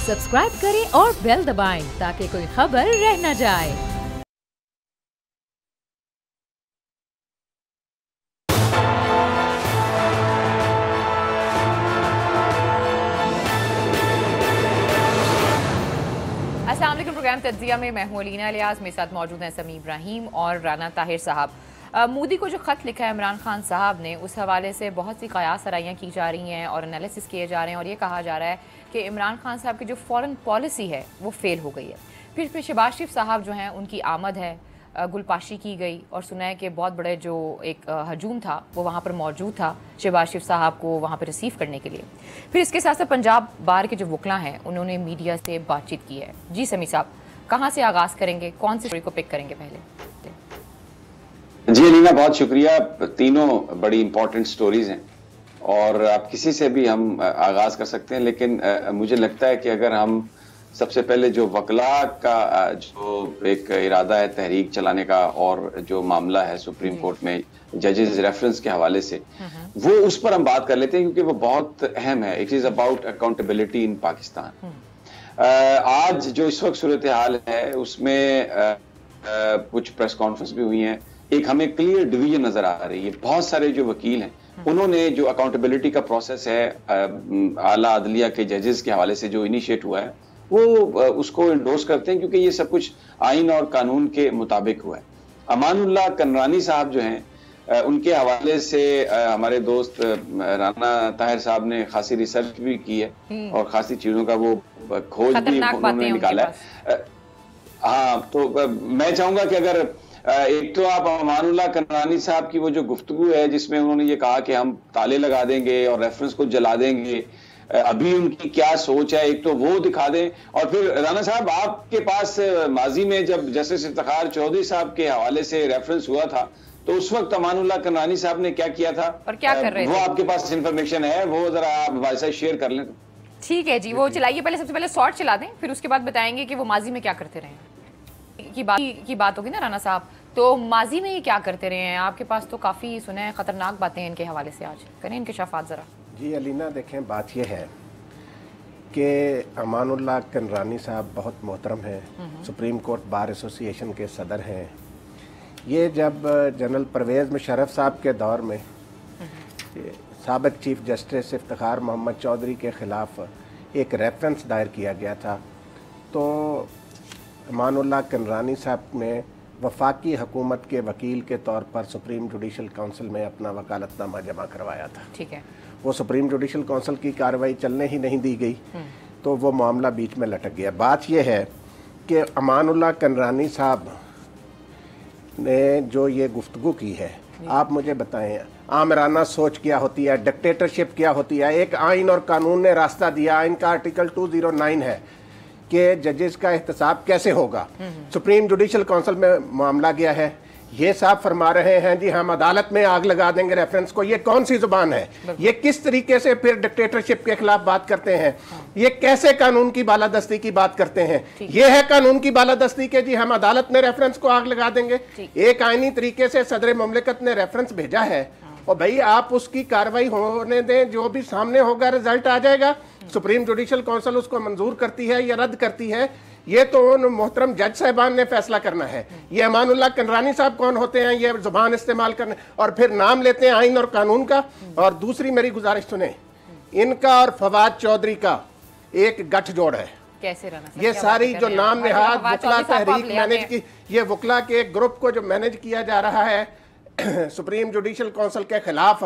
Subscribe करें और bell दबाएं ताकि कोई खबर रह न जाए। अस्सलाम वालेकुम। प्रोग्राम तज्जिया में मैं हूं अलीना इलियास, मेरे साथ मौजूद हैं समी इब्राहिम और राना ताहिर साहब। मोदी को जो ख़त लिखा है इमरान खान साहब ने, उस हवाले से बहुत सी क़यास आराइयाँ की जा रही हैं और एनालिसिस किए जा रहे हैं और ये कहा जा रहा है कि इमरान खान साहब की जो फ़ॉरेन पॉलिसी है वो फ़ेल हो गई है। फिर शहबाज शरीफ साहब जो हैं उनकी आमद है, गुलपाशी की गई और सुना है कि बहुत बड़े जो एक हजूम था वो वहाँ पर मौजूद था शहबाज शरीफ साहब को वहाँ पर रिसीव करने के लिए। फिर इसके साथ साथ पंजाब बार के जो वकला हैं उन्होंने मीडिया से बातचीत की है। जी समी साहब, कहाँ से आगाज़ करेंगे, कौन सी स्टोरी को पिक करेंगे पहले? जी अलीना, बहुत शुक्रिया। तीनों बड़ी इंपॉर्टेंट स्टोरीज हैं और आप किसी से भी हम आगाज कर सकते हैं, लेकिन मुझे लगता है कि अगर हम सबसे पहले जो वकला का जो एक इरादा है तहरीक चलाने का और जो मामला है सुप्रीम कोर्ट में जजेस रेफरेंस के हवाले से, वो उस पर हम बात कर लेते हैं क्योंकि वो बहुत अहम है। इट इज अबाउट अकाउंटेबिलिटी इन पाकिस्तान। आज जो इस वक्त सूरत हाल है उसमें कुछ प्रेस कॉन्फ्रेंस भी हुई हैं। एक हमें क्लियर डिवीजन नजर आ रही है। बहुत सारे जो वकील हैं उन्होंने जो अकाउंटेबिलिटी का प्रोसेस है आला अदलिया के जजेस के हवाले से जो इनिशिएट हुआ है वो उसको इंडोर्स करते हैं क्योंकि ये सब कुछ आइन और कानून के मुताबिक हुआ है। अमानुल्लाह कनरानी साहब जो हैं उनके हवाले से हमारे दोस्त राना ताहिर साहब ने खासी रिसर्च भी की है और खासी चीजों का वो खोज भी उन्होंने निकाला है। हाँ, तो मैं चाहूंगा कि अगर एक तो आप अमानुल्लाह कनरानी साहब की वो जो गुफ्तगू है जिसमें उन्होंने ये कहा कि हम ताले लगा देंगे और रेफरेंस को जला देंगे, अभी उनकी क्या सोच है, एक तो वो दिखा दें। और फिर राना साहब, आपके पास माजी में जब जस्टिस इफ्तिखार चौधरी साहब के हवाले से रेफरेंस हुआ था तो उस वक्त अमानुल्लाह कनरानी साहब ने क्या किया था और क्या कर रहे थे? वो आपके पास इंफॉर्मेशन है, वो जरा आप हमारे साथ शेयर कर लें। ठीक है जी, वो चलाइए। पहले सबसे पहले शॉर्ट चला दें, फिर उसके बाद बताएंगे कि वो माजी में क्या करते रहे की बात होगी ना राना साहब। तो माजी में ये क्या करते रहे हैं? आपके पास तो काफ़ी सुना है ख़तरनाक बातें इनके हवाले से, आज करें इंकशाफात ज़रा। जी अलीना, देखें, बात यह है कि अमानुल्लाह कनरानी साहब बहुत मोहतरम हैं, सुप्रीम कोर्ट बार एसोसिएशन के सदर हैं। ये जब जनरल परवेज़ मुशर्रफ साहब के दौर में साबिक़ चीफ जस्टिस इफ्तिखार मोहम्मद चौधरी के ख़िलाफ़ एक रेफरेंस दायर किया गया था तो अमानुल्लाह कनरानी साहब ने वफाकी हुकूमत के वकील के तौर पर सुप्रीम जुडिशल काउंसिल में अपना वकालतनामा जमा करवाया था। ठीक है। वो सुप्रीम जुडिशल काउंसिल की कार्रवाई चलने ही नहीं दी गई तो वो मामला बीच में लटक गया। बात यह है कि अमानुल्लाह कनरानी साहब ने जो ये गुफ्तगू की है, आप मुझे बताएं आमराना सोच क्या होती है, डिक्टेटरशिप क्या होती है? एक आइन और कानून ने रास्ता दिया। आइन का आर्टिकल 209 है कि जजेस का एहतसाब कैसे होगा। सुप्रीम जुडिशल काउंसिल में मामला गया है, ये साहब फरमा रहे हैं जी हम अदालत में आग लगा देंगे रेफरेंस को। ये कौन सी जुबान है? ये किस तरीके से फिर डिक्टेटरशिप के खिलाफ बात करते हैं? ये कैसे कानून की बालादस्ती की बात करते हैं? ये है कानून की बालादस्ती के जी हम अदालत में रेफरेंस को आग लगा देंगे। एक आईनी तरीके से सदर मुमलिकत ने रेफरेंस भेजा है और भाई आप उसकी कार्रवाई होने दें, जो भी सामने होगा रिजल्ट आ जाएगा। सुप्रीम जुडिशल काउंसिल उसको मंजूर करती है या रद्द करती है, ये तो उन मोहतरम जज साहबान ने फैसला करना है। ये अमानुल्लाह कनरानी साहब कौन होते हैं ये जुबान इस्तेमाल करने और फिर नाम लेते हैं आइन और कानून का। और दूसरी मेरी गुजारिश सुने, इनका और फवाद चौधरी का एक गठजोड़ है। कैसे रहना? ये सारी जो नाम निहाद वकला तहरीक मैनेज की, ये वकला के एक ग्रुप को जो मैनेज किया जा रहा है सुप्रीम जुडिशल काउंसिल के खिलाफ,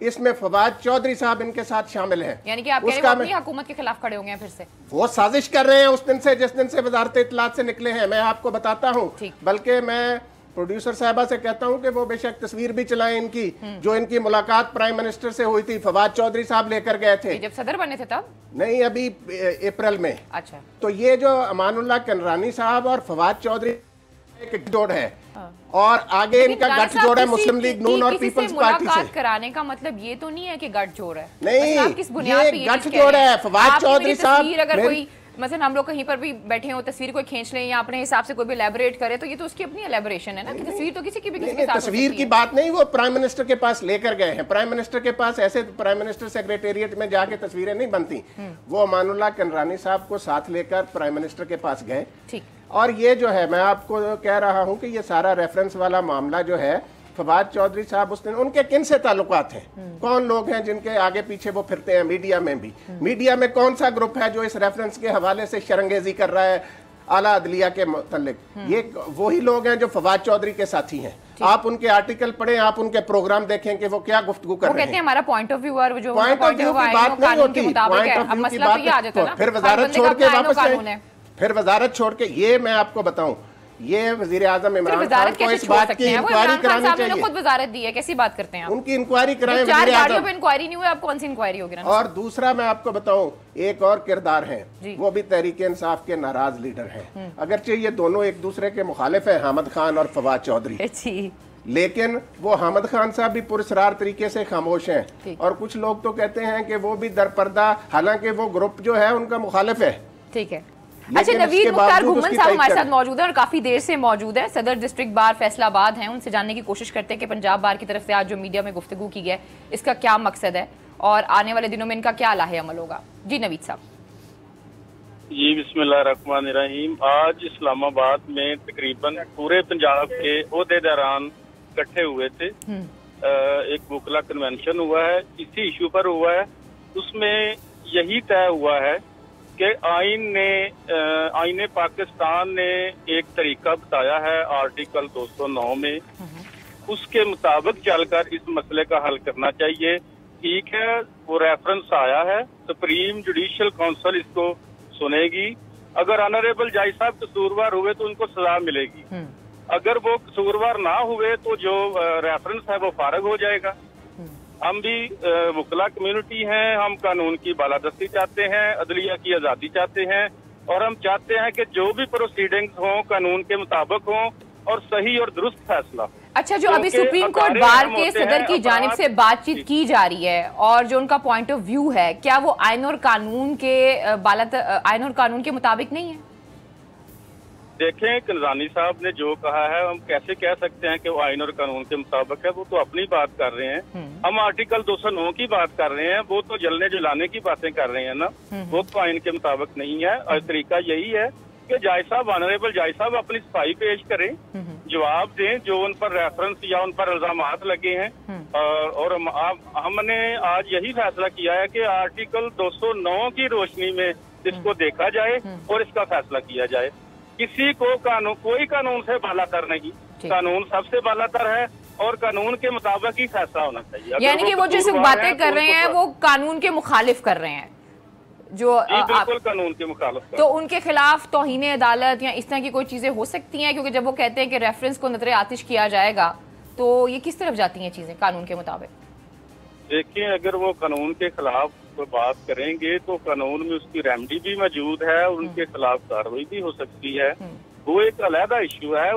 इसमें फवाद चौधरी साहब इनके साथ शामिल हैं। यानी कि आप कह रहे हैं अपनी हुकूमत के खिलाफ खड़े होंगे फिर से? वो साजिश कर रहे हैं उस दिन से जिस दिन से वजारत इत्तलात से निकले हैं। मैं आपको बताता हूँ, बल्कि मैं प्रोड्यूसर साहबा से कहता हूँ कि वो बेशक तस्वीर भी चलाएं इनकी, जो इनकी मुलाकात प्राइम मिनिस्टर से हुई थी। फवाद चौधरी साहब लेकर गए थे जब सदर बने थे तब? नहीं, अभी अप्रैल में। अच्छा। तो ये जो अमानुल्लाह कनरानी साहब और फवाद चौधरी एक जोड़ है और आगे इनका गठजोड़ है मुस्लिम लीग नून और पीपल्स पार्टी से। कराने का मतलब ये तो नहीं है कि गठजोड़ है। नहीं, किस बुनियाद पे ये गठजोड़ है? फवाद चौधरी साहब अगर कोई मतलब हम लोग कहीं पर भी बैठे हो, तस्वीर कोई खींच लें या अपने हिसाब से कोई भी एलेबोरेट करे, तो ये तो उसकी अपनी एलेबोरेशन है ना, कि तस्वीर तो किसी की भी किसी के साथ हो तस्वीर सकती की है। बात नहीं, वो प्राइम मिनिस्टर के पास लेकर गए हैं। प्राइम मिनिस्टर के पास ऐसे प्राइम मिनिस्टर सेक्रेटेरिएट में जाके तस्वीरें नहीं बनती, वो अमानुल्लाह कनरानी साहब को साथ लेकर प्राइम मिनिस्टर के पास गए। ठीक। और ये जो है, मैं आपको कह रहा हूं कि ये सारा रेफरेंस वाला मामला जो है, फवाद चौधरी साहब उसने, उनके किन से ताल्लुकात हैं, कौन लोग हैं जिनके आगे पीछे वो फिरते हैं मीडिया में भी, मीडिया में कौन सा ग्रुप है जो इस रेफरेंस के हवाले से शरंगेजी कर रहा है आला अदलिया के मुतल्लिक? ये वही लोग हैं जो फवाद चौधरी के साथी हैं। आप उनके आर्टिकल पढ़ें, आप उनके प्रोग्राम देखें कि वो क्या गुफ्तगू कर रहे हैं। कहते हैं हमारा पॉइंट ऑफ व्यू और जो पॉइंट ऑफ व्यू की बात नहीं होती, पॉइंट ऑफ व्यू की बात, फिर वजारत छोड़ के वापस आए, फिर वजारत छोड़ के, ये मैं आपको बताऊं, ये वजीर आजम इमरान खान को इस बात की इंक्वायरी करानी चाहिए। खुद वजारत दी है, कैसी बात करते हैं आप? उनकी इंक्वायरी कराएं वजीर गाड़ियों पे इंक्वायरी नहीं हुई, आप कौन सी इंक्वायरी होगी? और दूसरा मैं आपको बताऊं, एक और किरदार है, वो भी तहरीक इंसाफ के नाराज लीडर हैं। अगरचे ये दोनों एक दूसरे के मुखालिफ हैं, हामिद खान और फवाद चौधरी, लेकिन वो हामिद खान साहब भी पुरस्रार तरीके से खामोश हैं। और कुछ लोग तो कहते हैं कि वो भी दरपर्दा, हालांकि वो ग्रुप जो है उनका मुखालिफ है। ठीक है। अच्छा, नवीद मुख्तार घुम्मन साहब हमारे साथ मौजूद है और काफी देर से मौजूद है, सदर डिस्ट्रिक्ट बार फैसलाबाद हैं। उनसे जानने की कोशिश करते हैं कि पंजाब बार की तरफ से आज जो मीडिया में गुफ्तगू की गई, इसका क्या मकसद है और आने वाले दिनों में इनका क्या लाहे अमल होगा। जी नवीद साहब। जी बिस्मिल्लाहिर्रहमानिर्रहीम। आज इस्लामाबाद में तकरीबन पूरे पंजाब के ओहदेदारान इकट्ठे हुए थे। एक वकला कन्वेंशन हुआ है, इसी इशू पर हुआ है। उसमें यही तय हुआ है कि आईने पाकिस्तान ने एक तरीका बताया है आर्टिकल 209 में, उसके मुताबिक चलकर इस मसले का हल करना चाहिए। ठीक है, वो रेफरेंस आया है, सुप्रीम जुडिशियल काउंसिल इसको सुनेगी। अगर ऑनरेबल जज साहब कसूरवार हुए तो उनको सजा मिलेगी, अगर वो कसूरवार ना हुए तो जो रेफरेंस है वो फारग हो जाएगा। हम भी वकला कम्युनिटी हैं, हम कानून की बालादस्ती चाहते हैं, अदलिया की आज़ादी चाहते हैं, और हम चाहते हैं कि जो भी प्रोसीडिंग्स हों कानून के मुताबिक हों और सही और दुरुस्त फैसला हो। अच्छा, जो अभी सुप्रीम कोर्ट बार के सदर की जानिब से बातचीत की जा रही है और जो उनका पॉइंट ऑफ व्यू है, क्या वो आइन और कानून के मुताबिक नहीं है? देखें, कनरानी साहब ने जो कहा है, हम कैसे कह सकते हैं कि वो आइन और कानून के मुताबिक है? वो तो अपनी बात कर रहे हैं। हम आर्टिकल 209 की बात कर रहे हैं, वो तो जलने जलाने की बातें कर रहे हैं ना, वो तो आइन के मुताबिक नहीं है। और तरीका यही है कि जज साहब, ऑनरेबल जज साहब अपनी सफाई पेश करें, जवाब दें जो उन पर रेफरेंस या उन पर इल्जामात लगे हैं। और हमने आज यही फैसला किया है कि आर्टिकल 209 की रोशनी में इसको देखा जाए और इसका फैसला किया जाए। किसी को कोई कानून से बालातर नहीं, कानून सबसे बालातर है और कानून के मुताबिक ही फैसला होना चाहिए। यानी कि वो जिस बातें कर रहे हैं वो कानून के मुखालिफ कर रहे हैं, जो बिल्कुल कानून के मुखालिफ। तो उनके खिलाफ तौहीन अदालत या इस तरह की कोई चीजें हो सकती हैं? क्योंकि जब वो कहते हैं कि रेफरेंस को नजर आतिश किया जाएगा, तो ये किस तरफ जाती हैं चीजें कानून के मुताबिक? देखिए, अगर वो कानून के खिलाफ बात करेंगे तो कानून में उसकी रेमेडी भी मौजूद है, उनके खिलाफ कार्रवाई भी हो सकती है। वो एक अलहदा इश्यू है।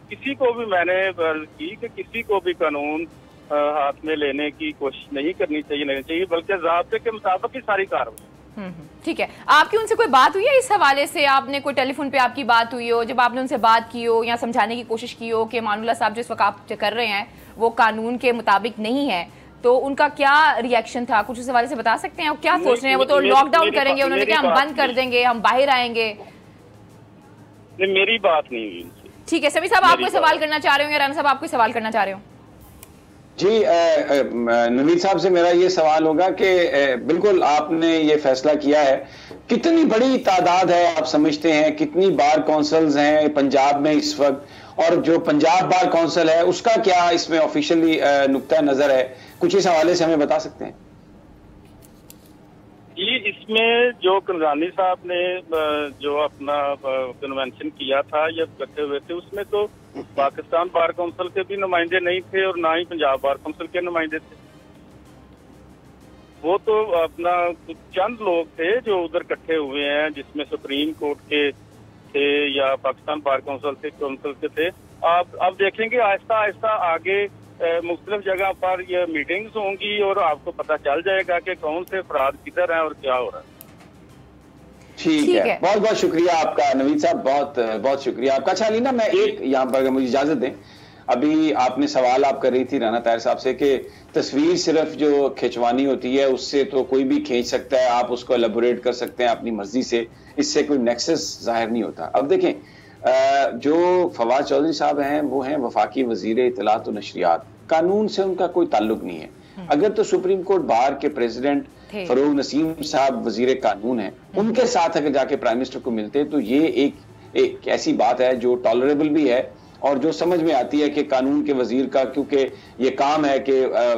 किसी को भी मैंने की कि किसी को भी कानून हाथ में लेने की कोशिश नहीं करनी चाहिए, बल्कि ज़ाब्ते के मुताबिक ही सारी कार्रवाई। ठीक है। आपकी उनसे कोई बात हुई है इस हवाले से? आपने कोई टेलीफोन पे आपकी बात हुई हो, जब आपने उनसे बात की हो या समझाने की कोशिश की हो कि मानुल्लाह साहब जिस वक्त आप कर रहे हैं वो कानून के मुताबिक नहीं है, तो उनका क्या रिएक्शन था? कुछ उस हवाले से बता सकते हैं? क्या सोच रहे हैं? वो तो लॉकडाउन करेंगे, उन्होंने कहा हम बंद कर देंगे, हम बाहर आएंगे। नहीं, मेरी बात नहीं हुई उनसे। ठीक है, समी साहब आप कोई सवाल करना चाह रहे हो या राना साहब आप कोई सवाल करना चाह रहे हो? जी, नवीद साहब से मेरा ये सवाल होगा कि बिल्कुल आपने ये फैसला किया है, कितनी बड़ी तादाद है आप समझते हैं? कितनी बार काउंसिल्स हैं पंजाब में इस वक्त, और जो पंजाब बार काउंसिल है उसका क्या इसमें ऑफिशियली नुक्ता नजर है? कुछ इस हवाले से हमें बता सकते हैं? ये इसमें जो कनरानी साहब ने जो अपना कन्वेंशन किया था या करते हुए थे, उसमें तो पाकिस्तान बार काउंसिल के भी नुमाइंदे नहीं थे और ना ही पंजाब बार काउंसिल के नुमाइंदे थे। वो तो अपना चंद लोग थे जो उधर इकट्ठे हुए हैं, जिसमें सुप्रीम कोर्ट के थे या पाकिस्तान बार काउंसिल के थे। आप अब देखेंगे आहिस्ता आहिस्ता आगे मुख्तलिफ जगह पर ये मीटिंग्स होंगी और आपको पता चल जाएगा कि कौन से अफराद किधर हैं और क्या हो रहा है। ठीक है, बहुत बहुत शुक्रिया आपका नवीद साहब, बहुत बहुत शुक्रिया आपका। अच्छा अलीना, मैं एक यहाँ पर अगर मुझे इजाजत दें, अभी आपने सवाल आप कर रही थी राना ताहिर साहब से कि तस्वीर सिर्फ जो खिंचवानी होती है उससे तो कोई भी खींच सकता है, आप उसको एलेबोरेट कर सकते हैं अपनी मर्जी से, इससे कोई नेक्सस जाहिर नहीं होता। अब देखें, जो फवाद चौधरी साहब हैं वो हैं वफाकी वजीर इत्तलात व नशरियात, कानून से उनका कोई ताल्लुक नहीं है। अगर तो सुप्रीम कोर्ट बार के प्रेसिडेंट फरूक नसीम साहब वजीर कानून हैं, उनके साथ अगर जाके प्राइम मिनिस्टर को मिलते तो ये एक ऐसी बात है जो टॉलरेबल भी है और जो समझ में आती है कि कानून के वजीर का, क्योंकि ये काम है कि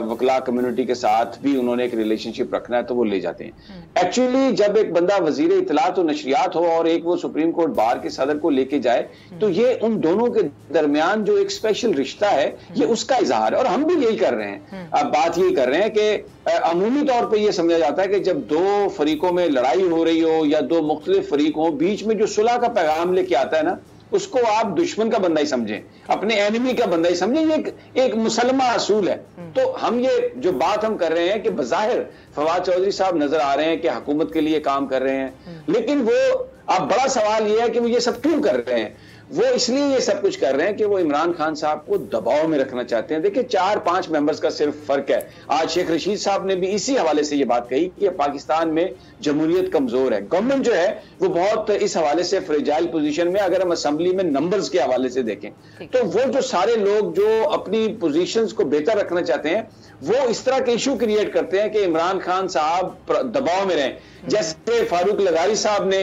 वकला कम्युनिटी के साथ भी उन्होंने एक रिलेशनशिप रखना है तो वो ले जाते हैं। एक्चुअली जब एक बंदा वजीर इत्तलात और नशरियात हो और एक वो सुप्रीम कोर्ट बार के सदर को लेके जाए तो ये उन दोनों के दरमियान जो एक स्पेशल रिश्ता है ये उसका इजहार है, और हम भी यही कर रहे हैं। अब बात यही कर रहे हैं कि अमूमी तौर पर यह समझा जाता है कि जब दो फरीकों में लड़ाई हो रही हो या दो मुख्तलिफ फरीक हो, बीच में जो सुलह का पैगाम लेके आता है ना, उसको आप दुश्मन का बंदा ही समझें, अपने एनिमी का बंदा ही समझें। ये एक मुसलमा असूल है। तो हम ये जो बात हम कर रहे हैं कि बज़ाहिर फवाद चौधरी साहब नजर आ रहे हैं कि हुकूमत के लिए काम कर रहे हैं, लेकिन वो अब बड़ा सवाल ये है कि वो ये सब क्यों कर रहे हैं। वो इसलिए ये सब कुछ कर रहे हैं कि वो इमरान खान साहब को दबाव में रखना चाहते हैं। देखिए 4-5 मेंबर्स का सिर्फ फर्क है। आज शेख रशीद साहब ने भी इसी हवाले से ये बात कही कि पाकिस्तान में जमहूरियत कमजोर है, गवर्नमेंट जो है वो बहुत इस हवाले से फ्रेजाइल पोजीशन में। अगर हम असेंबली में नंबर्स के हवाले से देखें तो वो जो सारे लोग जो अपनी पोजीशंस को बेहतर रखना चाहते हैं वो इस तरह के इशू क्रिएट करते हैं कि इमरान खान साहब दबाव में रहें। जैसे फारूक लगारी साहब ने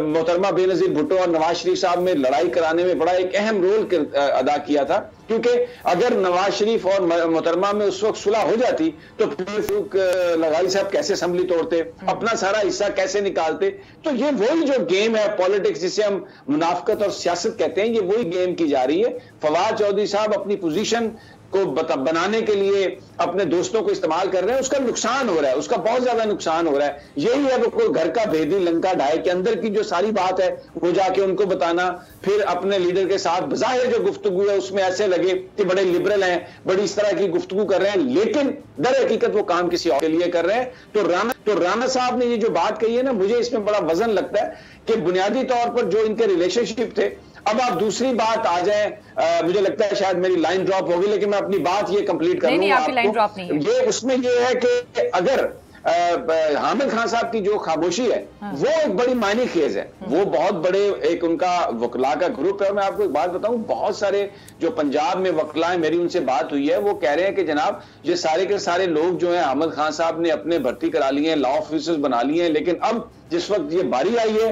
मोहतरमा बेनजीर भुट्टो और नवाज शरीफ साहब में लड़ाई कराने में बड़ा एक अहम रोल अदा किया था, क्योंकि अगर नवाज शरीफ और मोहतरमा में उस वक्त सुलह हो जाती तो फिर फारूक लगारी साहब कैसे असेंबली तोड़ते, अपना सारा हिस्सा कैसे निकालते। तो ये वही जो गेम है पॉलिटिक्स, जिसे हम मुनाफकत और सियासत कहते हैं, ये वही गेम की जा रही है। फवाद चौधरी साहब अपनी पोजीशन को बनाने के लिए अपने दोस्तों को इस्तेमाल कर रहे हैं, उसका नुकसान हो रहा है, उसका बहुत ज्यादा नुकसान हो रहा है। यही है वो कोई घर का भेदी लंका ढाई के अंदर की जो सारी बात है वो जाके उनको बताना, फिर अपने लीडर के साथ बज़ाहिर जो गुफ्तगू है उसमें ऐसे लगे कि बड़े लिबरल हैं, बड़ी इस तरह की गुफ्तगू कर रहे हैं, लेकिन दर हकीकत वो काम किसी और के लिए कर रहे हैं। तो राना साहब ने ये जो बात कही है ना, मुझे इसमें बड़ा वजन लगता है कि बुनियादी तौर पर जो इनके रिलेशनशिप थे। अब आप दूसरी बात आ जाए, मुझे लगता है शायद मेरी लाइन ड्रॉप होगी, लेकिन मैं अपनी बात ये कंप्लीट कर लूंगा। आपकी लाइन ड्रॉप नहीं है। ये उसमें ये है कि अगर हामिद खान साहब की जो खामोशी है वो एक बड़ी मायने खेज है, वो बहुत बड़े एक उनका वकला का ग्रुप है। और मैं आपको एक बात बताऊं, बहुत सारे जो पंजाब में वकला है, मेरी उनसे बात हुई है, वो कह रहे हैं कि जनाब ये सारे के सारे लोग जो हैं हामिद खान साहब ने अपने भर्ती करा लिए हैं, लॉ ऑफिसर्स बना लिए हैं, लेकिन अब जिस वक्त ये बारी आई है,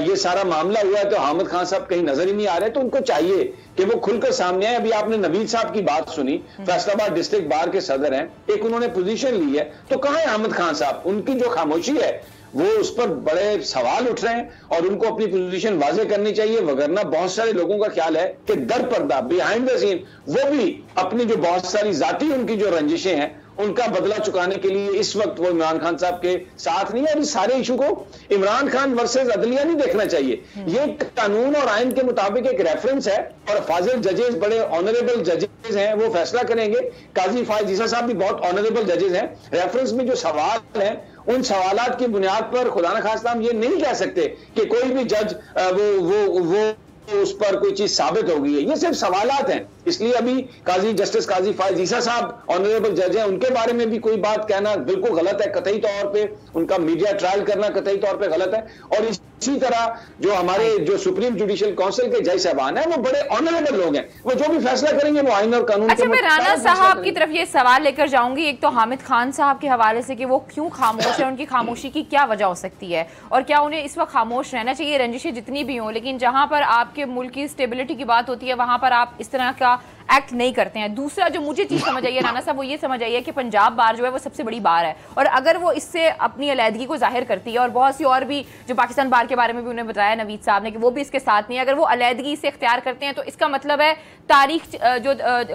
ये सारा मामला हुआ है, तो हामिद खान साहब कहीं नजर ही नहीं आ रहे। तो उनको चाहिए कि वो खुलकर सामने आए। अभी आपने नवीद साहब की बात सुनी, फैसलाबाद डिस्ट्रिक्ट बार के सदर हैं, एक उन्होंने पोजीशन ली है, तो कहां है हामिद खान साहब? उनकी जो खामोशी है वो उस पर बड़े सवाल उठ रहे हैं और उनको अपनी पोजीशन वाजे करनी चाहिए। वगरना बहुत सारे लोगों का ख्याल है कि दर पर्दा बिहाइंड द सीन वो भी अपनी जो बहुत सारी जाती उनकी जो रंजिशें हैं उनका बदला चुकाने के लिए इस वक्त वो इमरान खान साहब के साथ नहीं है। और इस सारे इशू को इमरान खान वर्सेस अदलिया नहीं देखना चाहिए, ये कानून और आइन के मुताबिक एक रेफरेंस है और फाजिल जजेस, बड़े ऑनरेबल जजेस हैं, वो फैसला करेंगे। काजी फायज ईसा साहब भी बहुत ऑनरेबल जजेस हैं। रेफरेंस में जो सवाल हैं उन सवालात की बुनियाद पर खुदा न खास्ता हम ये नहीं कह सकते कि कोई भी जज वो उस पर कोई चीज साबित हो गई है। ये सिर्फ सवालात हैं। इसलिए अभी जस्टिस काजी फायज ईसा साहब ऑनरेबल जज हैं, उनके बारे में भी कोई बात कहना बिल्कुल गलत है, कतई तौर पे उनका मीडिया ट्रायल करना कतई तौर पे गलत है। और इसी तरह जो हमारे जो सुप्रीम जुडिशियल काउंसिल के जज साहबान हैं वो बड़े ऑनरेबल लोग हैं, वो जो भी फैसला करेंगे वो आइन और कानून अच्छा, मैं राना साहब की तरफ ये सवाल लेकर जाऊंगी। एक तो हामिद खान साहब के हवाले से कि वो क्यों खामोश है, उनकी खामोशी की क्या वजह हो सकती है और क्या उन्हें इस वक्त खामोश रहना चाहिए? रंजिशें जितनी भी हों, लेकिन जहां पर आपके मुल्क की स्टेबिलिटी की बात होती है वहां पर आप इस तरह का एक्ट नहीं करते हैं। दूसरा जो मुझे चीज समझ आई है राना साहब, वो ये समझ आई है कि पंजाब बार जो है वो सबसे बड़ी बार है और अगर वो इससे अपनी अलहदगी को जाहिर करती है, और बहुत सी और भी जो पाकिस्तान बार के बारे में भी उन्हें बताया नवीद साहब ने कि वो भी इसके साथ नहीं है, अगर वो अलहदगी से इख्तियार करते हैं तो इसका मतलब है तारीख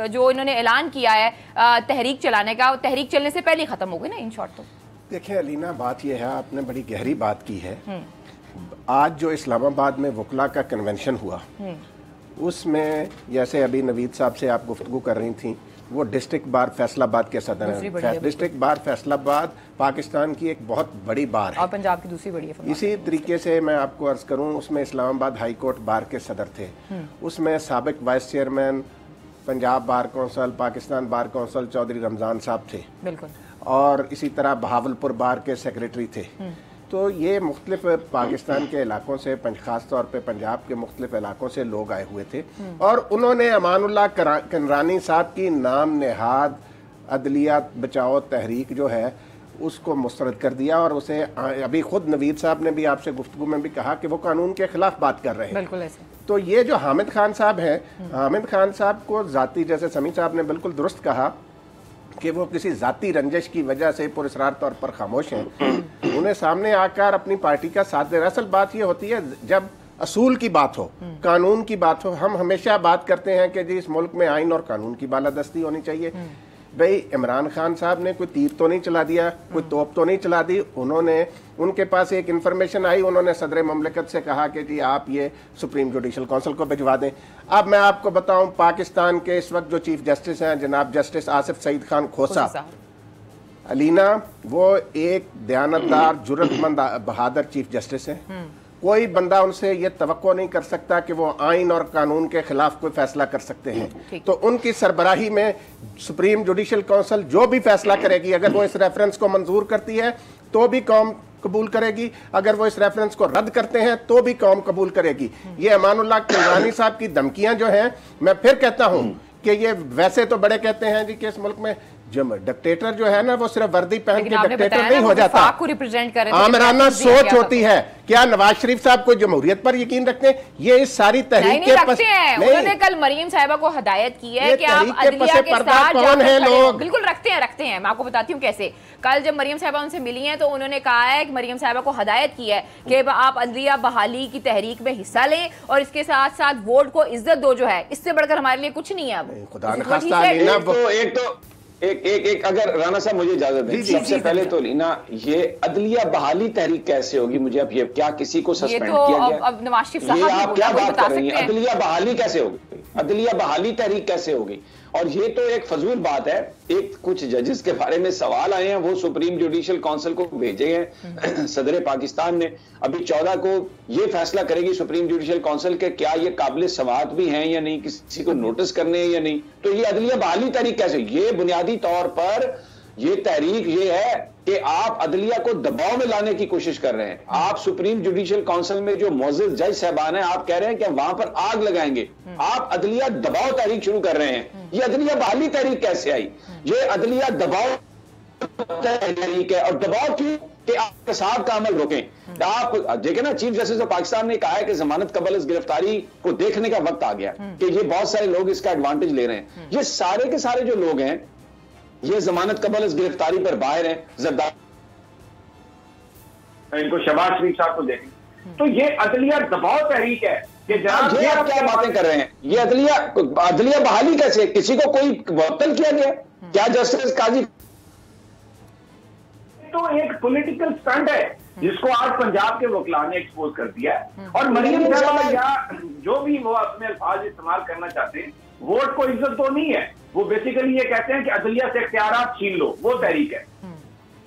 जो इन्होंने ऐलान किया है तहरीक चलाने का, तहरीक चलने से पहले खत्म हो गई ना इन शॉर्ट। तो देखिए अलीना, बात यह है, आपने बड़ी गहरी बात की है। आज जो इस्लामाबाद में वकला का कन्वेंशन हुआ उसमें जैसे अभी नवीद साहब से आप गुफ्तगू कर रही थी वो डिस्ट्रिक्ट बार फैसलाबाद के सदर हैं। डिस्ट्रिक्ट बार फैसलाबाद पाकिस्तान की एक बहुत बड़ी बार है और पंजाब की दूसरी बड़ी है। इसी तरीके से मैं आपको अर्ज करूं, उसमें इस्लामाबाद हाई कोर्ट बार के सदर थे, उसमें साबिक vice chairman Punjab bar council, Pakistan bar council Chaudhry Ramzan साहब थे, बिल्कुल, और इसी तरह बहावलपुर बार के सेक्रेटरी थे। तो ये मुख्तलिफ पाकिस्तान के इलाकों से, ख़ास तौर पे पंजाब के मुख्तलिफ इलाकों से लोग आए हुए थे, और उन्होंने अमानुल्लाह कनरानी साहब की नाम नेहाद अदलिया बचाओ तहरीक जो है उसको मुस्तरद कर दिया, और उसे अभी खुद नवीद साहब ने भी आपसे गुफ्तगू में भी कहा कि वो कानून के खिलाफ बात कर रहे हैं। बिल्कुल ऐसे। तो ये जो हामिद खान साहब हैं, हामिद खान साहब को ज़ाती, जैसे समी साहब ने बिल्कुल दुरुस्त कहा कि वो किसी ज़ाती रंजिश की वजह से पुरस्कार तौर पर खामोश हैं, उन्हें सामने आकर अपनी पार्टी का साथ दे। असल बात ये होती है जब असूल की बात हो, कानून की बात हो, हम हमेशा बात करते हैं कि जी इस मुल्क में आइन और कानून की बालादस्ती होनी चाहिए। भाई इमरान खान साहब ने कोई तीर तो नहीं चला दिया, कोई तोप तो नहीं चला दी, उनके पास एक इन्फॉर्मेशन आई, उन्होंने सदर ममलिकत से कहा कि जी आप ये सुप्रीम जुडिशल काउंसिल को भिजवा दें। अब मैं आपको बताऊं, पाकिस्तान के इस वक्त जो चीफ जस्टिस हैं जनाब जस्टिस आसिफ सईद खान खोसा अलीना, वो एक दयानतदार जुर्रतमंद बहादुर चीफ जस्टिस हैं। कोई बंदा उनसे ये तवक्को नहीं कर सकता कि वो आइन और कानून के खिलाफ कोई फैसला कर सकते हैं। तो उनकी सरबराही में सुप्रीम जुडिशल काउंसिल जो भी फैसला करेगी, अगर वो इस रेफरेंस को मंजूर करती है तो भी कौम कबूल करेगी, अगर वो इस रेफरेंस को रद्द करते हैं तो भी कौम कबूल करेगी। ये अमानुल्लाह कनरानी साहब की धमकियां जो हैं, मैं फिर कहता हूं कि ये वैसे तो बड़े कहते हैं जी कि इस मुल्क में जो डिक्टेटर जो है ना वो सिर्फ वर्दी पहन के डिक्टेटर नहीं हो जाता, आमराना सोच होती है। क्या नवाज शरीफ साहब को जमहूरियत पर यकीन रखते हैं? ये इस सारी तहरीक के रखते हैं। उन्होंने कल मरियम साहिबा को हिदायत की है कि आप अदलिया के साथ कौन है लोग, बिल्कुल रखते हैं। मैं आपको बताती हूँ कैसे। कल जब मरियम साहिबा उनसे मिली हैं तो उन्होंने कहा है कि मरियम साहिबा को हिदायत की है कि आप अदलिया बहाली की तहरीक में हिस्सा लें और इसके साथ साथ वोट को इज्जत दो, जो है इससे बढ़कर हमारे लिए कुछ नहीं है। अब खुदा एक अगर राना साहब मुझे इजाजत दें, सबसे पहले तो लीना ये अदलिया बहाली तहरीक कैसे होगी? मुझे अब ये क्या किसी को सस्पेंड किया गया? अब नवाज शरीफ साहब आप क्या बात कर रही हैं? अदलिया बहाली कैसे होगी? अदलिया बहाली तहरीक कैसे होगी? और ये तो एक फजूल बात है। एक कुछ जजेस के बारे में सवाल आए हैं, वो सुप्रीम जुडिशल काउंसिल को भेजे हैं सदर पाकिस्तान ने। अभी 14 को ये फैसला करेगी सुप्रीम जुडिशल काउंसिल के क्या ये काबिल समाअत भी हैं या नहीं, किसी को नोटिस करने हैं या नहीं। तो ये अदलिया बहाली तहरीक कैसे? ये बुनियादी तौर पर ये तहरीक ये है कि आप अदलिया को दबाव में लाने की कोशिश कर रहे हैं। आप सुप्रीम जुडिशल काउंसिल में जो मौजूद जज साहबान हैं, आप कह रहे हैं कि हम वहां पर आग लगाएंगे। आप अदलिया दबाव तहरीक शुरू कर रहे हैं। ये अदलिया बहाली तहरीक कैसे आई? ये अदलिया दबाव तहरीक है। और दबाव क्यों? कि आप साहब का अमल रोकें। आप देखें ना, चीफ जस्टिस ऑफ पाकिस्तान ने कहा है कि जमानत कबल इस गिरफ्तारी को देखने का वक्त आ गया कि ये बहुत सारे लोग इसका एडवांटेज ले रहे हैं। ये सारे के सारे जो लोग हैं ये जमानत कबल इस गिरफ्तारी पर बाहर हैं। जरदारी इनको शहबाज शरीफ साहब को देखें तो ये अदलिया दबाव तहरीक है कि जनाब ये आप क्या बातें कर रहे हैं? ये अदलिया बहाली कैसे? किसी को कोई मुअत्तल किया गया? क्या जस्टिस काजी? तो एक पॉलिटिकल स्टंट है जिसको आज पंजाब के वकीला ने एक्सपोज कर दिया है। और मरियम साहब या जो भी वो अपने अल्फाज इस्तेमाल करना चाहते हैं, वोट को इज्जत तो नहीं है, वो बेसिकली ये कहते हैं कि अदलिया से इख्तियारात छीन लो, वो तहरीक है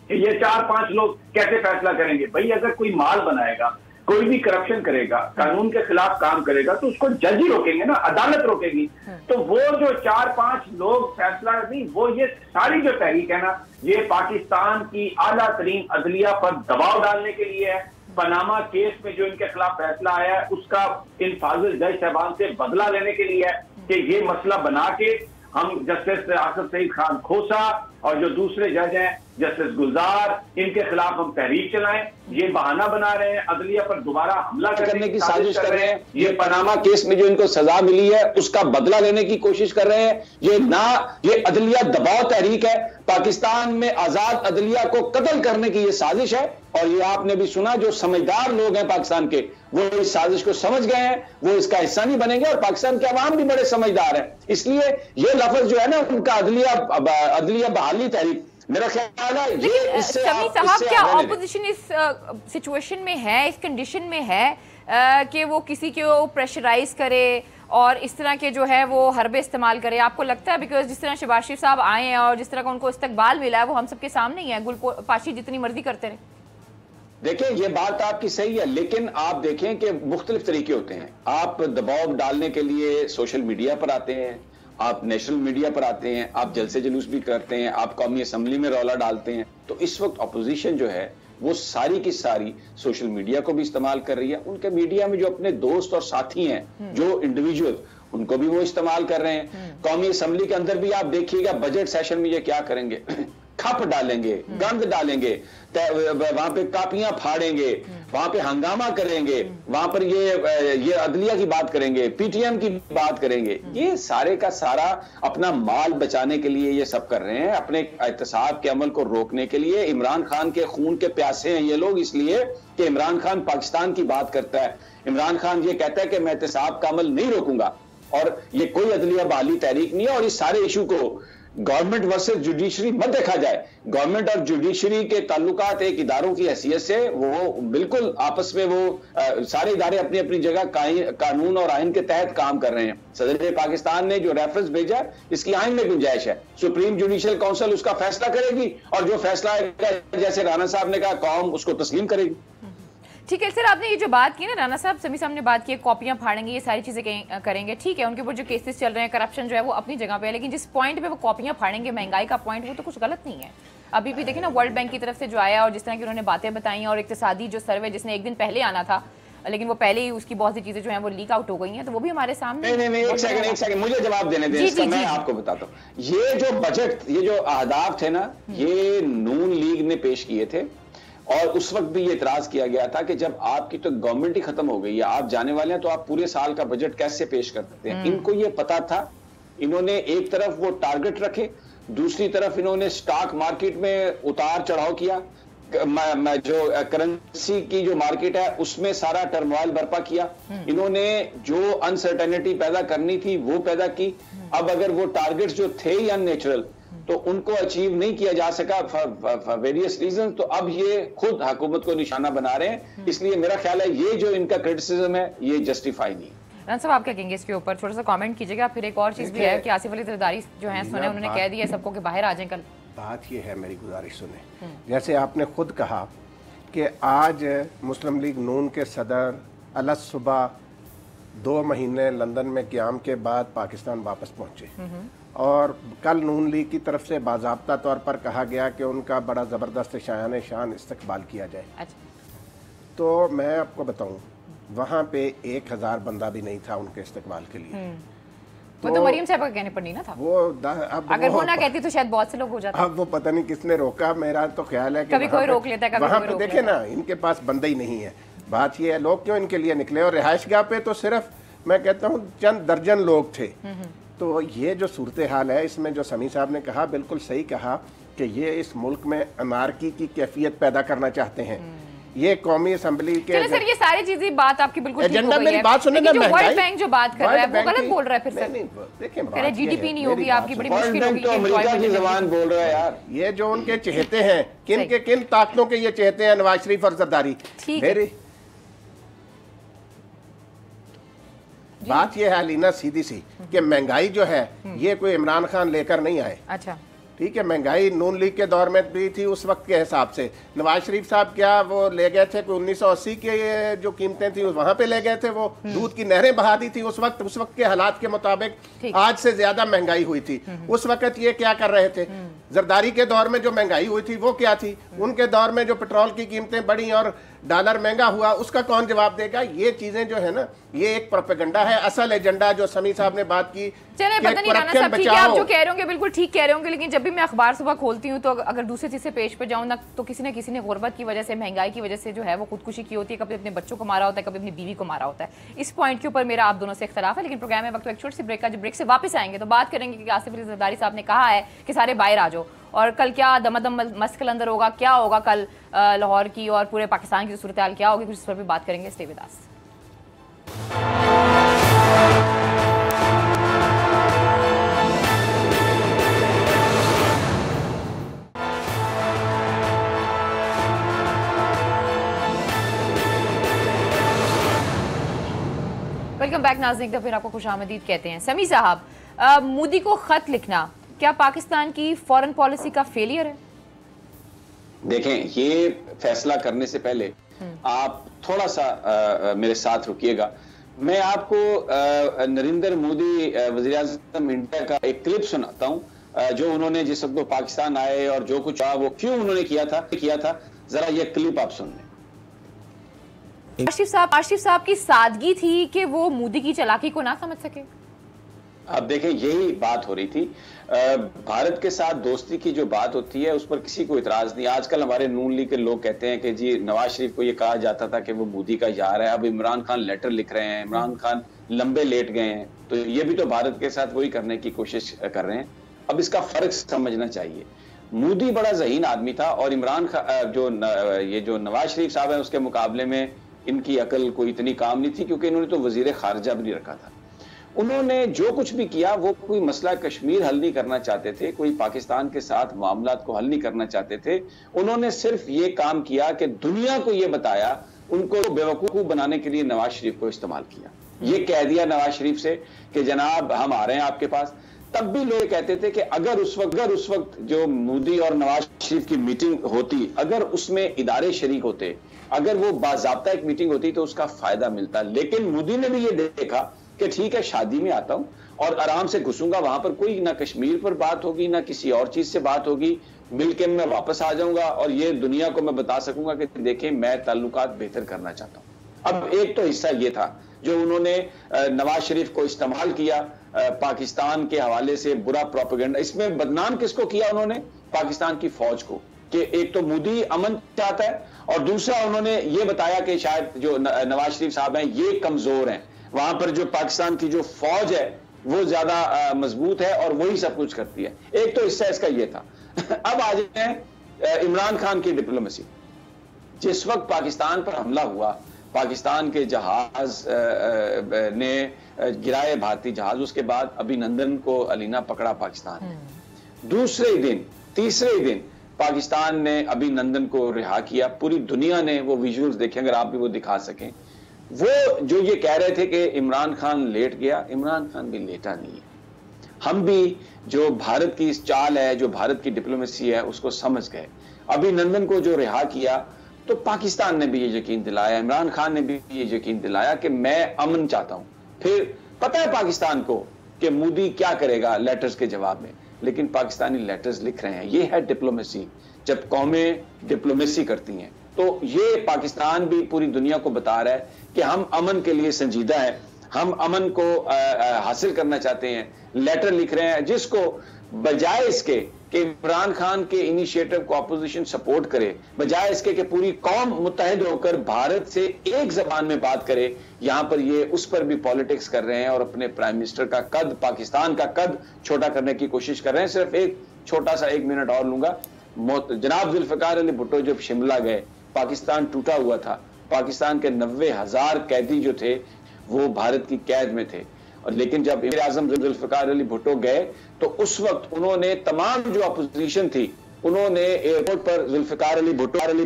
कि ये 4-5 लोग कैसे फैसला करेंगे। भाई अगर कोई माल बनाएगा, कोई भी करप्शन करेगा, कानून के खिलाफ काम करेगा, तो उसको जज ही रोकेंगे ना, अदालत रोकेगी। तो वो जो 4-5 लोग फैसला नहीं, वो ये सारी जो तहरीक है ना, ये पाकिस्तान की आला तरीन अदलिया पर दबाव डालने के लिए है। पनामा केस में जो इनके खिलाफ फैसला आया है उसका इन फाजिल जज साहबान से बदला लेने के लिए है कि ये मसला बना के हम जस्टिस आसिफ सईद खान खोसा और जो दूसरे जज हैं जस्टिस गुलजार, इनके खिलाफ हम तहरीक चलाएं। ये बहाना बना रहे हैं, अदलिया पर दोबारा हमला करने की साजिश कर रहे हैं। ये पनामा केस में जो इनको सजा मिली है उसका बदला लेने की कोशिश कर रहे हैं। ये अदलिया दबाव तहरीक है। पाकिस्तान में आजाद अदलिया को कत्ल करने की ये साजिश है। और ये आपने भी सुना, जो समझदार लोग हैं पाकिस्तान के, वो इस साजिश को समझ गए हैं, वो इसका हिस्सा नहीं बनेंगे। और पाकिस्तान के अवाम भी बड़े समझदार हैं, इसलिए ये लफ्ज जो है ना उनका अदलिया बहाली तहरीक, मेरा ख्याल है ये इससे साहब क्या ऑपोजिशन इस सिचुएशन में है, इस कंडीशन में है कि वो किसी को प्रेशराइज करे और इस तरह के जो है वो हरबे इस्तेमाल करे? आपको लगता है बिकॉज जिस तरह शहबाज शरीफ साहब आए हैं और जिस तरह का उनको इस्तकबाल मिला है वो हम सबके सामने ही है, गुलपाशी जितनी मर्जी करते रहे। देखिए ये बात आपकी सही है, लेकिन आप देखें कि मुख्तलिफ तरीके होते हैं। आप दबाव डालने के लिए सोशल मीडिया पर आते हैं, आप नेशनल मीडिया पर आते हैं, आप जलसे जुलूस भी करते हैं, आप कौमी असम्बली में रौला डालते हैं। तो इस वक्त अपोजिशन जो है वो सारी की सारी सोशल मीडिया को भी इस्तेमाल कर रही है। उनके मीडिया में जो अपने दोस्त और साथी हैं, जो इंडिविजुअल, उनको भी वो इस्तेमाल कर रहे हैं। कौमी असम्बली के अंदर भी आप देखिएगा बजट सेशन में ये क्या करेंगे, खप डालेंगे, गंद डालेंगे, वहां पे कापियां फाड़ेंगे, वहां पे हंगामा करेंगे, वहां पर ये अदलिया की बात करेंगे, पीटीएम की बात करेंगे। ये सारे का सारा अपना माल बचाने के लिए ये सब कर रहे हैं, अपने एहतसाब के अमल को रोकने के लिए। इमरान खान के खून के प्यासे हैं ये लोग, इसलिए कि इमरान खान पाकिस्तान की बात करता है। इमरान खान ये कहता है कि मैं एहतसाब का अमल नहीं रोकूंगा, और ये कोई अदलिया बहाली तहरीक नहीं है। और इस सारे इशू को गवर्नमेंट वर्सेस जुडिशरी मत देखा जाए। गवर्नमेंट और जुडिशरी के ताल्लुकात एक इदारों की हैसियत से वो बिल्कुल आपस में वो सारे इदारे अपनी अपनी जगह कानून और आइन के तहत काम कर रहे हैं। सदर पाकिस्तान ने जो रेफरेंस भेजा इसकी आइन में गुंजाइश है। सुप्रीम जुडिशियल काउंसिल उसका फैसला करेगी और जो फैसला आएगा, जैसे राणा साहब ने कहा, कौम उसको तस्लीम करेगी। ठीक है सर, आपने ये जो बात की ना, राणा साहब, समी साहब ने बात की, कॉपियां फाड़ेंगे, ये सारी चीज़ें करेंगे, ठीक है, उनके ऊपर जो केसेस चल रहे हैं, करप्शन जो है वो अपनी जगह पे है, लेकिन जिस पॉइंट पे वो कॉपियां फाड़ेंगे, महंगाई का पॉइंट, वो तो कुछ गलत नहीं है। अभी भी देखिए ना, वर्ल्ड बैंक की तरफ से जो आया और जिस तरह की उन्होंने बातें बताई, और इक्तिसादी जो सर्वे जिसने एक दिन पहले आना था, लेकिन वो पहले ही उसकी बहुत सी चीजें जो हैं वो लीक आउट हो गई हैं, तो वो भी हमारे सामने। नहीं, एक सेकंड मुझे जवाब देने दें इसका। मैं आपको बताता हूँ, ये जो बजट, ये जो अहदाफ थे ना, ये नून लीग ने पेश किए थे, और उस वक्त भी ये इतराज किया गया था कि जब आपकी तो गवर्नमेंट ही खत्म हो गई है, आप जाने वाले हैं, तो आप पूरे साल का बजट कैसे पेश कर सकते हैं। इनको ये पता था, इन्होंने एक तरफ वो टारगेट रखे, दूसरी तरफ इन्होंने स्टॉक मार्केट में उतार चढ़ाव किया, जो करेंसी की जो मार्केट है उसमें सारा टर्मोइल बर्पा किया। इन्होंने जो अनसर्टेनिटी पैदा करनी थी वो पैदा की। अब अगर वो टारगेट्स जो थे ही अननेचुरल, तो उनको अचीव नहीं किया जा सका फॉर वेरियस रीजन, तो अब ये खुद हुकूमत को निशाना बना रहे हैं। इसलिए मेरा ख्याल है ये जो इनका क्रिटिसिज्म है ये जस्टिफाई नहीं। राणा साहब, आप क्या कहेंगे इसके ऊपर? थोड़ा सा कमेंट कीजिएगा। फिर एक और चीज भी है कि आसिफ अली जरदारी जो है सुने, उन्होंने कह दिया सबको कि बाहर आ जाएं कल। बात ये है, मेरी गुजारिश सुने, जैसे आपने खुद कहा कि आज मुस्लिम लीग नून के सदर अलग सुबह 2 महीने लंदन में क़याम के बाद पाकिस्तान वापस पहुंचे, और कल नून लीग की तरफ से बाज़ाब्ता तौर पर कहा गया कि उनका बड़ा ज़बरदस्त शान शान इस्तकबाल किया जाए। अच्छा। तो मैं आपको बताऊं, वहाँ पे 1000 बंदा भी नहीं था उनके इस्तकबाल के लिए। तो मरियम साहब का कहने पर नहीं ना था वो, अब अगर वो ना कहती तो शायद बहुत से लोग हो जाते। अब वो पता नहीं किसने रोका, मेरा तो ख्याल है कि कभी कोई रोक लेता है, कभी वहाँ पे देखे ना, इनके पास बंदा ही नहीं है। बात ये है, लोग क्यों इनके लिए निकले, और रिहाइशगाह पे तो सिर्फ मैं कहता हूँ चंद दर्जन लोग थे। तो ये जो सूरत हाल है, इसमें जो समी साहब ने कहा बिल्कुल सही कहा कि ये इस मुल्क में अनारकी की कैफियत पैदा करना चाहते हैं। ये कौमी असम्बली के सर, ये सारी चीजें बात आपकी बिल्कुल ठीक हो गई है, मेरी बात सुनने ना, वर्ल्ड बैंक जो बात कर रहा है वो गलत बोल रहा है। फिर सर देखिए, जीडीपी नहीं होगी, आपकी बड़ी मुश्किल होगी, तो अमेरिका की ज़बान बोल रहा है यार। ये जो उनके चहेते हैं, किन ताकतों के ये चहेते हैं, नवाज शरीफ और जरदारी। बात ये है अलीना सीधी सी कि महंगाई जो है ये कोई इमरान खान लेकर नहीं आए। अच्छा, ठीक है, महंगाई नून लीग के दौर में भी थी उस वक्त के हिसाब से। नवाज शरीफ साहब क्या वो ले गए थे, 1980 के जो कीमतें थी वहां पे ले गए थे, वो दूध की नहरें बहा दी थी उस वक्त के हालात के मुताबिक आज से ज्यादा महंगाई हुई थी। उस वक्त ये क्या कर रहे थे, जरदारी के दौर में जो महंगाई हुई थी वो क्या थी, उनके दौर में जो पेट्रोल की कीमतें बढ़ी और डॉलर महंगा हुआ उसका कौन जवाब देगा। ये चीजें जो है ना, ये एक प्रोपेगेंडा है। असल एजेंडा जो समी साहब ने बात की, चले पता नहीं राणा साहब, ठीक है, आप जो कह रहे होंगे बिल्कुल ठीक कह रहे होंगे, लेकिन जब भी मैं अखबार सुबह खोलती हूँ तो अगर दूसरे तीसरे पेज पे जाऊँ ना, तो किसी न किसी ने गुर्बत की वजह से, महंगाई की वजह से जो है वो खुदकुशी की होती है, कभी अपने बच्चों को मारा होता है, कभी अपनी बीवी को मारा होता है। इस पॉइंट के ऊपर मेरा आप दोनों से इख्तलाफ है, लेकिन प्रोग्राम में वक्त एक छोटी सी ब्रेक का, जब ब्रेक से वापस आएंगे तो बात करेंगे कि आसिफ अली जरदारी साहब ने कहा है कि सारे बाहर आ जाओ, और कल क्या दमादम मस्कल अंदर होगा, क्या होगा कल लाहौर की और पूरे पाकिस्तान की सूरत हाल क्या होगी, कुछ इस पर भी बात करेंगे। Stay with us. Welcome back नाज़रीन, फिर आपको खुशामदीद कहते हैं। समी साहब, मोदी को खत लिखना क्या पाकिस्तान की फॉरेन पॉलिसी का फेलियर है? देखें, ये फैसला करने से पहले आप थोड़ा सा मेरे साथ रुकिएगा। मैं आपको नरेंद्र मोदी वज़ीर-ए-आज़म इंडिया का एक क्लिप सुनाता हूं जो उन्होंने जिस वक्त पाकिस्तान आए और जो कुछ वो क्यों उन्होंने किया था। जरा ये क्लिप आप सुन लें। आशिफ साहब की सादगी थी कि वो मोदी की चालाकी को ना समझ सके। अब देखें, यही बात हो रही थी। भारत के साथ दोस्ती की जो बात होती है उस पर किसी को इतराज नहीं। आजकल हमारे नून लीग के लोग कहते हैं कि जी नवाज शरीफ को ये कहा जाता था कि वो मोदी का यार है, अब इमरान खान लेटर लिख रहे हैं, इमरान खान लंबे लेट गए हैं, तो ये भी तो भारत के साथ वही करने की कोशिश कर रहे हैं। अब इसका फर्क समझना चाहिए। मोदी बड़ा ज़हीन आदमी था और इमरान खान जो नवाज शरीफ साहब है उसके मुकाबले में इनकी अकल कोई इतनी काम नहीं थी, क्योंकि इन्होंने तो वजीर खारजा भी नहीं रखा था। उन्होंने जो कुछ भी किया वो कोई मसला कश्मीर हल नहीं करना चाहते थे, कोई पाकिस्तान के साथ मामलात को हल नहीं करना चाहते थे। उन्होंने सिर्फ ये काम किया कि दुनिया को ये बताया, उनको बेवकूफ बनाने के लिए नवाज शरीफ को इस्तेमाल किया। ये कह दिया नवाज शरीफ से कि जनाब हम आ रहे हैं आपके पास। तब भी लोग कहते थे कि अगर उस वक्त जो मोदी और नवाज शरीफ की मीटिंग होती, अगर उसमें इदारे शरीक होते, अगर वो बाज़ाब्ता एक मीटिंग होती तो उसका फायदा मिलता। लेकिन मोदी ने भी ये देखा कि ठीक है, शादी में आता हूं और आराम से घुसूंगा, वहां पर कोई ना कश्मीर पर बात होगी ना किसी और चीज से बात होगी, मिलके मैं वापस आ जाऊंगा और ये दुनिया को मैं बता सकूंगा कि देखें मैं ताल्लुकात बेहतर करना चाहता हूं। अब एक तो हिस्सा ये था जो उन्होंने नवाज शरीफ को इस्तेमाल किया पाकिस्तान के हवाले से बुरा प्रोपेगेंडा। इसमें बदनाम किसको किया उन्होंने? पाकिस्तान की फौज को, कि एक तो मोदी अमन चाहता है और दूसरा उन्होंने ये बताया कि शायद जो नवाज शरीफ साहब हैं ये कमजोर हैं, वहां पर जो पाकिस्तान की जो फौज है वो ज्यादा मजबूत है और वही सब कुछ करती है। एक तो हिस्सा इसका ये था। अब आ जाते हैं इमरान खान की डिप्लोमेसी। जिस वक्त पाकिस्तान पर हमला हुआ, पाकिस्तान के जहाज ने गिराए भारतीय जहाज, उसके बाद अभिनंदन को अलीना पकड़ा पाकिस्तान। दूसरे दिन तीसरे दिन पाकिस्तान ने अभिनंदन को रिहा किया। पूरी दुनिया ने वो विजुअल्स देखे, अगर आप भी वो दिखा सकें। वो जो ये कह रहे थे कि इमरान खान लेट गया, इमरान खान भी लेटा नहीं है। हम भी जो भारत की इस चाल है, जो भारत की डिप्लोमेसी है, उसको समझ गए। अभिनंदन को जो रिहा किया तो पाकिस्तान ने भी ये यकीन दिलाया, इमरान खान ने भी ये यकीन दिलाया कि मैं अमन चाहता हूं। फिर पता है पाकिस्तान को कि मोदी क्या करेगा लेटर्स के जवाब में, लेकिन पाकिस्तानी लेटर्स लिख रहे हैं। ये है डिप्लोमेसी। जब कौमें डिप्लोमेसी करती हैं तो ये पाकिस्तान भी पूरी दुनिया को बता रहा है कि हम अमन के लिए संजीदा है, हम अमन को हासिल करना चाहते हैं। लेटर लिख रहे हैं जिसको बजाय इसके कि इमरान खान के इनिशिएटिव को अपोजिशन सपोर्ट करे, बजाय इसके कि पूरी कौम मुत्तहिद होकर भारत से एक जबान में बात करे, यहां पर ये उस पर भी पॉलिटिक्स कर रहे हैं और अपने प्राइम मिनिस्टर का कद, पाकिस्तान का कद छोटा करने की कोशिश कर रहे हैं। सिर्फ एक छोटा सा 1 मिनट और लूंगा। जनाब जुल्फिकार अली भुट्टो जब शिमला गए, पाकिस्तान टूटा हुआ था। पाकिस्तान के 90,000 कैदी जो थे वो भारत की कैद में थे। और लेकिन जब वज़ीर आज़म जुल्फिकार अली भुट्टो गए तो उस वक्त उन्होंने तमाम जो अपोजिशन थी, उन्होंने एयरपोर्ट पर जुल्फिकार अली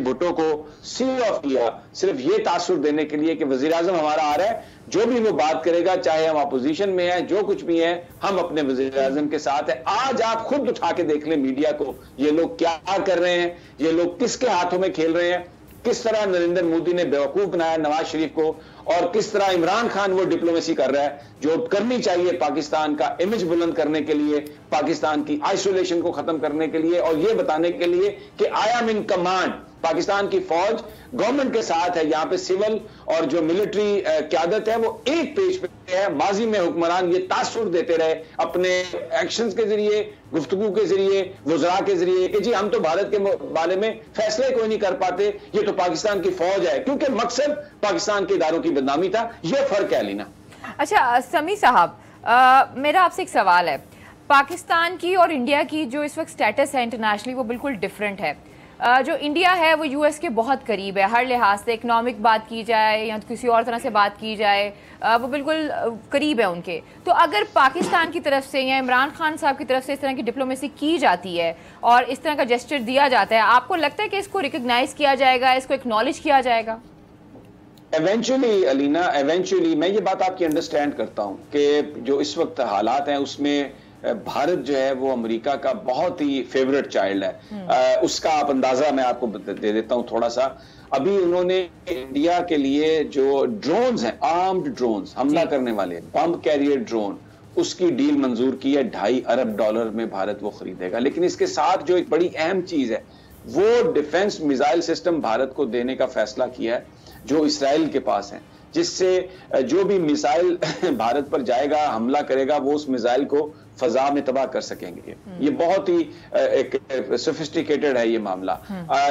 भुट्टो को सी ऑफ किया, सिर्फ ये तासुर देने के लिए कि वज़ीर आज़म हमारा आ रहा है, जो भी वो बात करेगा, चाहे हम अपोजिशन में हैं, जो कुछ भी है, हम अपने वज़ीर आज़म के साथ है। आज आप खुद उठा के देख लें मीडिया को, ये लोग क्या कर रहे हैं, ये लोग किसके हाथों में खेल रहे हैं, किस तरह नरेंद्र मोदी ने बेवकूफ बनाया नवाज शरीफ को, और किस तरह इमरान खान वो डिप्लोमेसी कर रहा है जो करनी चाहिए पाकिस्तान का इमेज बुलंद करने के लिए, पाकिस्तान की आइसोलेशन को खत्म करने के लिए, और ये बताने के लिए कि I am in command. Pakistan की फौज गवर्नमेंट के साथ है, यहाँ पे सिविल और जो मिलिट्री क्यादत है वो एक पेज पे है। माजी में हुक्मरान ये तासुर देते रहे अपने एक्शंस के जरिए, गुफ्तगू के जरिए, वज़रा के जरिए कि जी हम तो भारत के बारे में फैसले कोई नहीं कर पाते, ये तो पाकिस्तान की फौज है, क्योंकि मकसद पाकिस्तान के इदारों की बदनामी था। ये फर्क है लीना। अच्छा समी साहब, मेरा आपसे एक सवाल है। पाकिस्तान की और इंडिया की जो इस वक्त स्टेटस है इंटरनेशनली वो बिल्कुल डिफरेंट है। जो इंडिया है वो यूएस के बहुत करीब है, हर लिहाज से, इकनॉमिक बात की जाए या किसी और तरह से बात की जाए, वो बिल्कुल करीब है उनके। तो अगर पाकिस्तान की तरफ से या इमरान खान साहब की तरफ से इस तरह की डिप्लोमेसी की जाती है और इस तरह का जेस्चर दिया जाता है, आपको लगता है कि इसको रिकग्नाइज किया जाएगा, इसको एक्नॉलेज किया जाएगा? इवेंचुअली अलीना, इवेंचुअली मैं ये बात आपकी अंडरस्टैंड करता हूं कि जो इस वक्त हालात हैं उसमें भारत जो है वो अमेरिका का बहुत ही फेवरेट चाइल्ड है। उसका आप अंदाजा मैं आपको दे देता हूं थोड़ा सा। अभी उन्होंने इंडिया के लिए जो ड्रोन्स हैं, आर्म्ड ड्रोन्स, हमला करने वाले बम कैरियर ड्रोन, उसकी डील मंजूर की है। $2.5 अरब में भारत वो खरीदेगा। लेकिन इसके साथ जो एक बड़ी अहम चीज है वो डिफेंस मिसाइल सिस्टम भारत को देने का फैसला किया है जो इसराइल के पास है, जिससे जो भी मिसाइल भारत पर जाएगा, हमला करेगा, वो उस मिसाइल को फजा में तबाह कर सकेंगे। ये बहुत ही एक सोफिस्टिकेटेड है ये मामला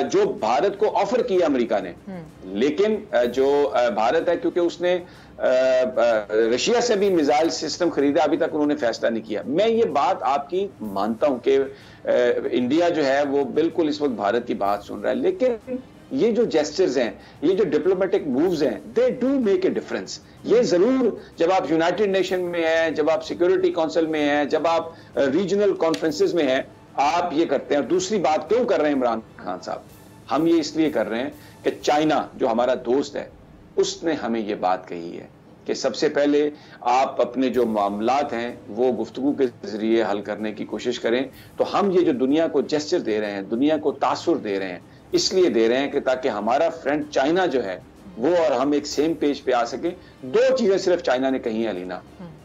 जो भारत को ऑफर किया अमेरिका ने। लेकिन जो भारत है, क्योंकि उसने रशिया से भी मिसाइल सिस्टम खरीदा, अभी तक उन्होंने फैसला नहीं किया। मैं ये बात आपकी मानता हूं कि इंडिया जो है वो बिल्कुल इस वक्त भारत की बात सुन रहा है, लेकिन ये जो जेस्चर्स हैं, ये जो डिप्लोमेटिक मूव्स हैं, they do make a difference. ये जरूर जब आप यूनाइटेड नेशन में हैं, जब आप सिक्योरिटी काउंसिल में हैं, जब आप रीजनल कॉन्फ्रेंसेस में हैं, आप ये करते हैं। दूसरी बात क्यों कर रहे हैं इमरान खान साहब? हम ये इसलिए कर रहे हैं कि चाइना जो हमारा दोस्त है उसने हमें ये बात कही है कि सबसे पहले आप अपने जो मामलात हैं वो गुफ्तगू के जरिए हल करने की कोशिश करें। तो हम ये जो दुनिया को जेस्चर दे रहे हैं, दुनिया को तासुर दे रहे हैं, इसलिए दे रहे हैं कि ताकि हमारा फ्रेंड चाइना जो है वो और हम एक सेम पेज पे आ सके। दो चीजें सिर्फ चाइना ने कही है अलीना।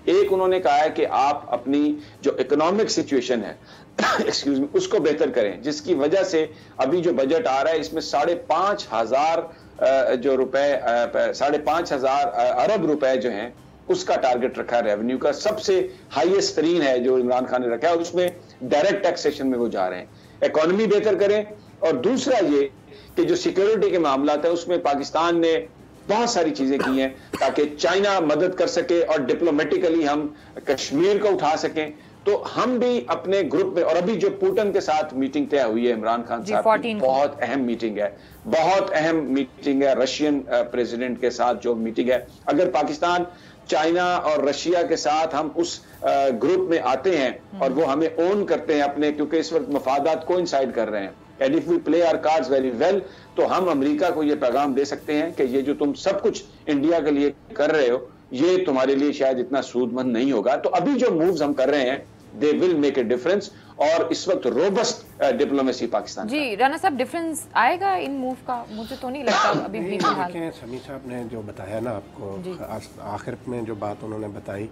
एक, उन्होंने कहा है कि आप अपनी जो इकोनॉमिक सिचुएशन है एक्सक्यूज मी, उसको बेहतर करें, जिसकी वजह से अभी जो बजट आ रहा है इसमें 5,500 जो रुपए 5,500 अरब रुपए जो हैं उसका टारगेट रखा है रेवेन्यू का। सबसे हाईएस्ट तरीन है जो इमरान खान ने रखा है, उसमें डायरेक्ट टैक्सेशन में वो जा रहे हैं। इकोनॉमी बेहतर करें। और दूसरा ये कि जो सिक्योरिटी के मामला है उसमें पाकिस्तान ने बहुत सारी चीजें की हैं ताकि चाइना मदद कर सके और डिप्लोमेटिकली हम कश्मीर को उठा सकें। तो हम भी अपने ग्रुप में, और अभी जो पुतिन के साथ मीटिंग तय हुई है इमरान खान साहब की, बहुत अहम मीटिंग है, बहुत अहम मीटिंग है रशियन प्रेसिडेंट के साथ जो मीटिंग है। अगर पाकिस्तान, चाइना और रशिया के साथ हम उस ग्रुप में आते हैं और वो हमें ओन करते हैं अपने, क्योंकि इस वक्त मफादात कोइंसाइड कर रहे हैं, and if we play our cards very well, तो हम अमेरिका को ये पैगाम दे सकते हैं कि ये जो तुम सब कुछ इंडिया के लिए कर रहे हो ये तुम्हारे लिए शायद इतना सूदमंद नहीं होगा। तो अभी जो मूव्स हम कर रहे हैं they will make a difference, और इस वक्त रोबस्ट डिप्लोमेसी पाकिस्तान। जी राना साहब, डिफरेंस आएगा इन मूव का? मुझे तो नहीं लगता अभी भी फिलहाल। समी साहब ने जो बताया ना आपको आखिर में जो बात उन्होंने बताई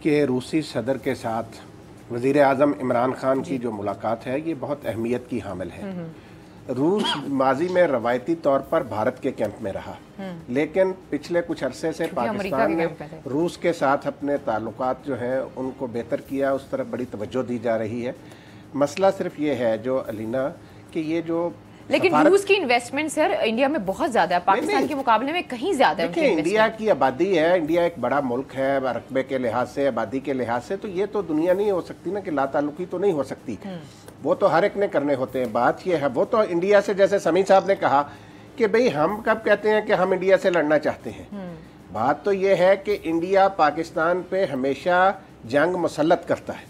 कि रूसी सदर के साथ वज़ीर आज़म इमरान खान की जो मुलाकात है ये बहुत अहमियत की हामिल है। रूस माजी में रवायती तौर पर भारत के कैंप में रहा, लेकिन पिछले कुछ अरसे से पाकिस्तान ने रूस के साथ अपने ताल्लुकात जो हैं उनको बेहतर किया, उस तरफ बड़ी तवज्जो दी जा रही है। मसला सिर्फ ये है जो अलीना कि ये जो लेकिन रूस की इन्वेस्टमेंट सर इंडिया में बहुत ज्यादा है, पाकिस्तान के मुकाबले में कहीं ज्यादा है। इंडिया की आबादी है, इंडिया एक बड़ा मुल्क है रकबे के लिहाज से, आबादी के लिहाज से, तो ये तो दुनिया नहीं हो सकती ना कि लाताल्लुकी तो नहीं हो सकती। वो तो हर एक ने करने होते हैं। बात ये है, वो तो इंडिया से, जैसे समी साहब ने कहा कि भाई हम कब कहते हैं कि हम इंडिया से लड़ना चाहते हैं। बात तो ये है कि इंडिया पाकिस्तान पे हमेशा जंग मुसल्लत करता है।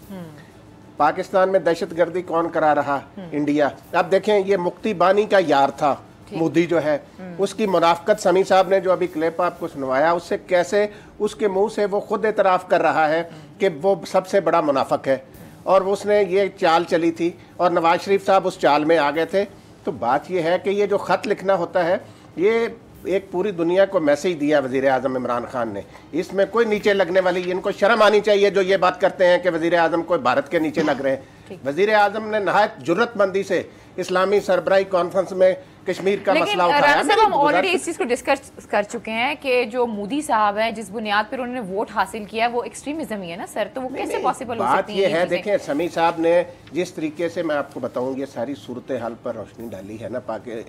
पाकिस्तान में दहशतगर्दी कौन करा रहा? इंडिया। अब देखें, ये मुक्ति बानी का यार था मोदी जो है, उसकी मुनाफकत समी साहब ने जो अभी क्लिप आपको सुनवाया उससे कैसे उसके मुंह से वो खुद एतराफ़ कर रहा है कि वो सबसे बड़ा मुनाफक है, और उसने ये चाल चली थी और नवाज शरीफ साहब उस चाल में आ गए थे। तो बात यह है कि ये जो ख़त लिखना होता है ये एक पूरी दुनिया को मैसेज दिया वज़ीर आज़म इमरान खान ने। इसमें कोई नीचे लगने वाली, इनको शर्म आनी चाहिए जो ये बात करते हैं कि वज़ीर आज़म कोई भारत के नीचे लग रहे हैं। वज़ीर आज़म ने नहायत जुर्रतमंदी से इस्लामी सरबराही कॉन्फ्रेंस में कश्मीर का मसला उठाया। सर हम ऑलरेडी इस चीज को डिस्कस कर चुके हैं कि जो मोदी साहब हैं जिस बुनियाद पर उन्होंने वोट हासिल किया है वो एक्सट्रीमिज्म ही है ना सर, तो वो कैसे पॉसिबल हो सकती है? बात ये है, देखें समी साहब ने जिस तरीके से, मैं आपको बताऊं, ये सारी सूरत हाल पर रोशनी डाली है ना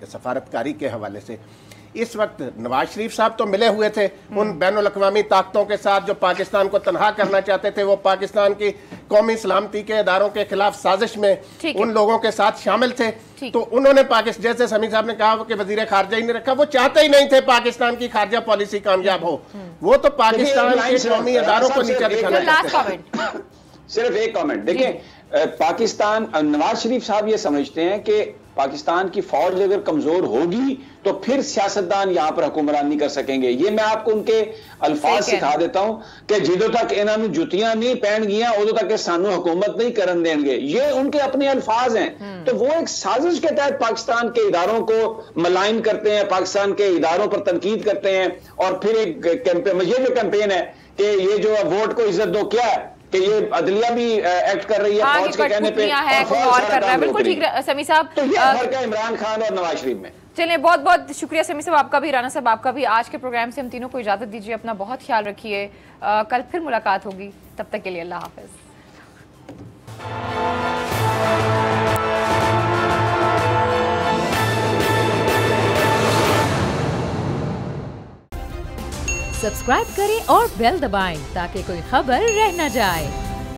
सफारतकारी के हवाले से। इस वक्त नवाज शरीफ साहब तो मिले हुए थे उन बैनुल अक़वामी ताकतों के साथ जो पाकिस्तान को तनहा करना चाहते थे, वो पाकिस्तान की कौमी सलामती के इदारों के खिलाफ साजिश में उन लोगों के साथ शामिल थे। तो उन्होंने पाकिस्तान, जैसे समी साहब ने कहा कि वजीर खारजा ही नहीं रखा, वो चाहते ही नहीं थे पाकिस्तान की खारजा पॉलिसी कामयाब हो, वो तो पाकिस्तान के कौमी इदारों को नीचे दिखाना चाहते थे। सिर्फ एक कमेंट देखिए, पाकिस्तान, नवाज शरीफ साहब ये समझते हैं कि पाकिस्तान की फौज अगर कमजोर होगी तो फिर सियासतदान यहां पर हुक्मरानी कर सकेंगे। ये मैं आपको उनके अल्फाज सिखा देता हूं कि जिदों तक इन्होंने जुतियां नहीं पहन गया उदों तक सानू हुकूमत नहीं करन देंगे। ये उनके अपने अल्फाज हैं। तो वो एक साजिश के तहत पाकिस्तान के इदारों को मलाइन करते हैं, पाकिस्तान के इदारों पर तनकीद करते हैं और फिर एक कैंपेन, ये जो कैंपेन है कि ये जो वोट को इज्जत दो, क्या है कि ये अदलिया भी एक्ट कर रही है फौज के कहने पे और कर रहा है। बिल्कुल ठीक समी साहब, तो ये फर्क है इमरान खान और नवाज शरीफ में। चलिए, बहुत बहुत शुक्रिया समी साहब आपका भी, राना साहब आपका भी। आज के प्रोग्राम से हम तीनों को इजाजत दीजिए, अपना बहुत ख्याल रखिए। कल फिर मुलाकात होगी, तब तक के लिए अल्लाह हाफिज। सब्सक्राइब करें और बेल दबाएं ताकि कोई खबर रह न जाए।